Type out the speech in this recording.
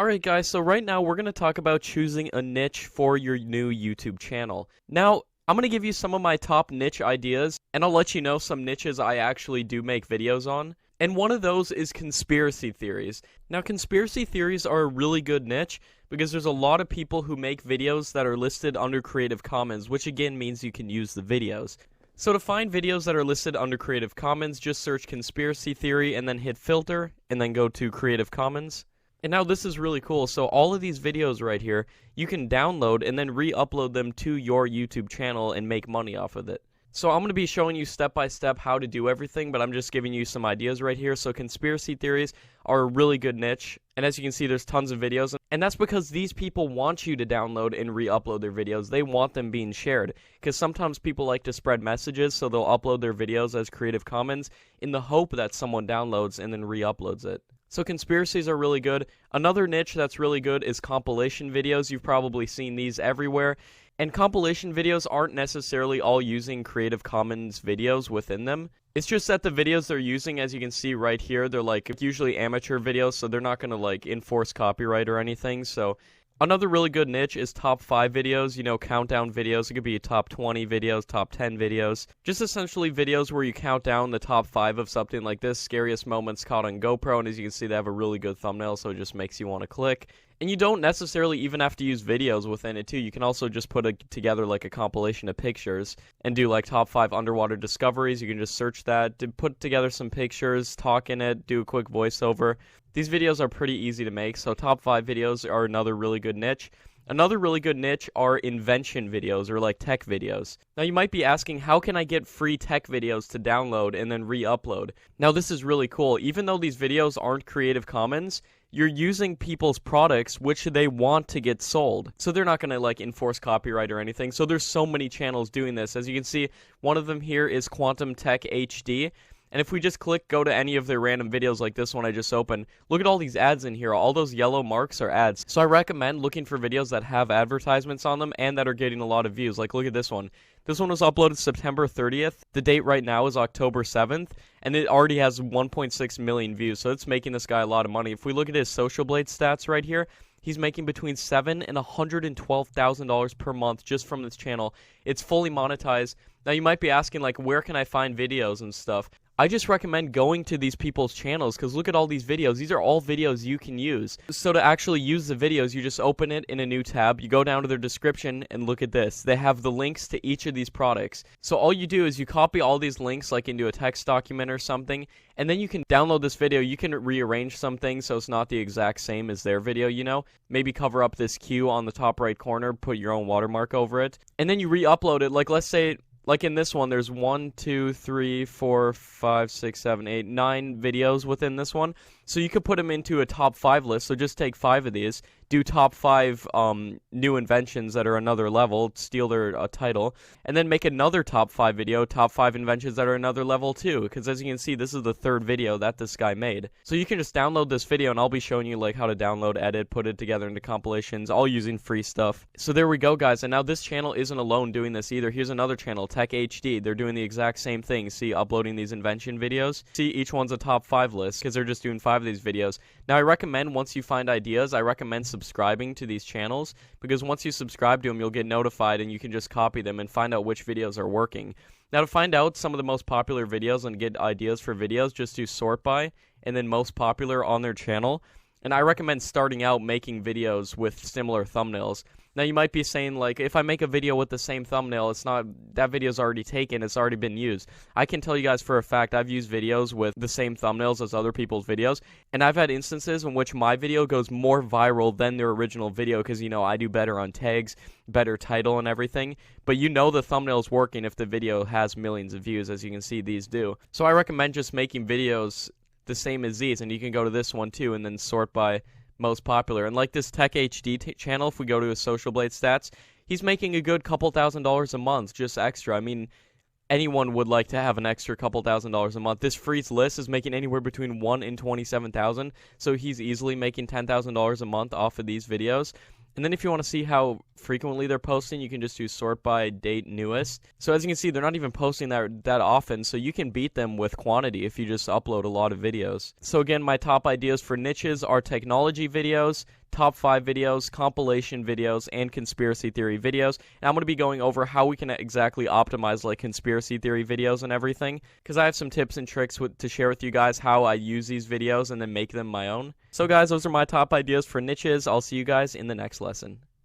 Alright guys, so right now we're going to talk about choosing a niche for your new YouTube channel. Now, I'm going to give you some of my top niche ideas, and I'll let you know some niches I actually do make videos on. And one of those is conspiracy theories. Now, conspiracy theories are a really good niche because there's a lot of people who make videos that are listed under Creative Commons, which again means you can use the videos. So to find videos that are listed under Creative Commons, just search conspiracy theory and then hit filter, and then go to Creative Commons. And now this is really cool, so all of these videos right here, you can download and then re-upload them to your YouTube channel and make money off of it. So I'm going to be showing you step by step how to do everything, but I'm just giving you some ideas right here. So conspiracy theories are a really good niche, and as you can see there's tons of videos, and that's because these people want you to download and re-upload their videos. They want them being shared, because sometimes people like to spread messages, so they'll upload their videos as Creative Commons in the hope that someone downloads and then re-uploads it. So conspiracies are really good. Another niche that's really good is compilation videos. You've probably seen these everywhere. And compilation videos aren't necessarily all using Creative Commons videos within them. It's just that the videos they're using, as you can see right here, they're like usually amateur videos, so they're not going to like enforce copyright or anything. So another really good niche is top 5 videos, you know, countdown videos. It could be top 20 videos, top 10 videos. Just essentially videos where you count down the top 5 of something like this, scariest moments caught on GoPro, and as you can see they have a really good thumbnail, so it just makes you want to click. And you don't necessarily even have to use videos within it too. You can also just put together like a compilation of pictures and do like top 5 underwater discoveries. You can just search that, put together some pictures, talk in it, do a quick voiceover. These videos are pretty easy to make, so top 5 videos are another really good niche. Another really good niche are invention videos, or like tech videos. Now you might be asking, how can I get free tech videos to download and then re-upload? Now this is really cool. Even though these videos aren't Creative Commons, you're using people's products which they want to get sold. So they're not going to like enforce copyright or anything. So there's so many channels doing this. As you can see, one of them here is Quantum Tech HD. And if we just go to any of their random videos like this one I just opened, look at all these ads in here. All those yellow marks are ads. So I recommend looking for videos that have advertisements on them and that are getting a lot of views. Like, look at this one. This one was uploaded September 30th. The date right now is October 7th, and it already has 1.6 million views, so it's making this guy a lot of money. If we look at his Social Blade stats right here, he's making between $7,000 and $112,000 per month just from this channel. It's fully monetized. Now you might be asking, like, where can I find videos and stuff? I just recommend going to these people's channels, because look at all these videos. These are all videos you can use. So to actually use the videos, you just open it in a new tab, you go down to their description, and look at this. They have the links to each of these products. So all you do is you copy all these links like into a text document or something, and then you can download this video. You can rearrange some things so it's not the exact same as their video, you know? Maybe cover up this Q on the top right corner, put your own watermark over it, and then you re-upload it. Like, let's say, like in this one, there's 1, 2, 3, 4, 5, 6, 7, 8, 9 videos within this one. So you could put them into a top 5 list. So just take 5 of these, do top 5 new inventions that are another level, steal their title, and then make another top 5 video, top 5 inventions that are another level too. Because as you can see, this is the 3rd video that this guy made. So you can just download this video, and I'll be showing you like how to download, edit, put it together into compilations, all using free stuff. So there we go, guys. And now this channel isn't alone doing this either. Here's another channel, Tech HD. They're doing the exact same thing. See, uploading these invention videos. See, each one's a top 5 list because they're just doing 5 of these videos. Now I recommend, once you find ideas, I recommend subscribing to these channels, because once you subscribe to them, you'll get notified and you can just copy them and find out which videos are working. Now to find out some of the most popular videos and get ideas for videos, just do sort by and then most popular on their channel. And I recommend starting out making videos with similar thumbnails. Now you might be saying, like, if I make a video with the same thumbnail, it's not, that video's already taken, it's already been used. I can tell you guys for a fact, I've used videos with the same thumbnails as other people's videos, and I've had instances in which my video goes more viral than their original video, because, you know, I do better on tags, better title and everything, but you know the thumbnail's working if the video has millions of views, as you can see these do. So I recommend just making videos the same as these, and you can go to this one too, and then sort by most popular. And like this Tech HD channel, if we go to his Social Blade stats, he's making a good couple $1,000s a month, just extra. I mean, anyone would like to have an extra couple $1,000s a month. This Freeze list is making anywhere between 1 and 27,000, so he's easily making $10,000 a month off of these videos. And then if you want to see how frequently they're posting, you can just do sort by date newest. So as you can see, they're not even posting that often, so you can beat them with quantity if you just upload a lot of videos. So again, my top ideas for niches are technology videos, top 5 videos, compilation videos, and conspiracy theory videos. And I'm going to be going over how we can exactly optimize like conspiracy theory videos and everything, because I have some tips and tricks to share with you guys how I use these videos and then make them my own. So guys, those are my top ideas for niches. I'll see you guys in the next lesson.